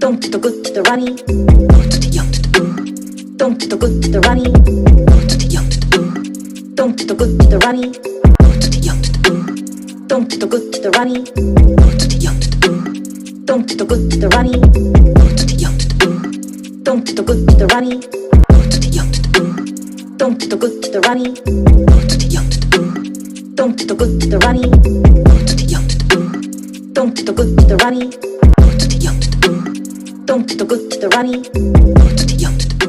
Don't to the good to the runny. Ooh to the young to the ooh. Don't to the good to the runny. Ooh to the young to the ooh. Don't to the good to the runny. Ooh to the young to the ooh. Don't to the good to the runny. Ooh to the young to the ooh. Don't to the good to the runny. Ooh to the young to the ooh. Don't to the good to the runny. Ooh to the young to the ooh. Don't to the good to the runny. Ooh to the young to the ooh. Don't to the good to the runny. Ooh to the young to the ooh. Don't to the good to the runny. Ooh to the young to the ooh. Don't to the good to the runny. Ooh to the young to the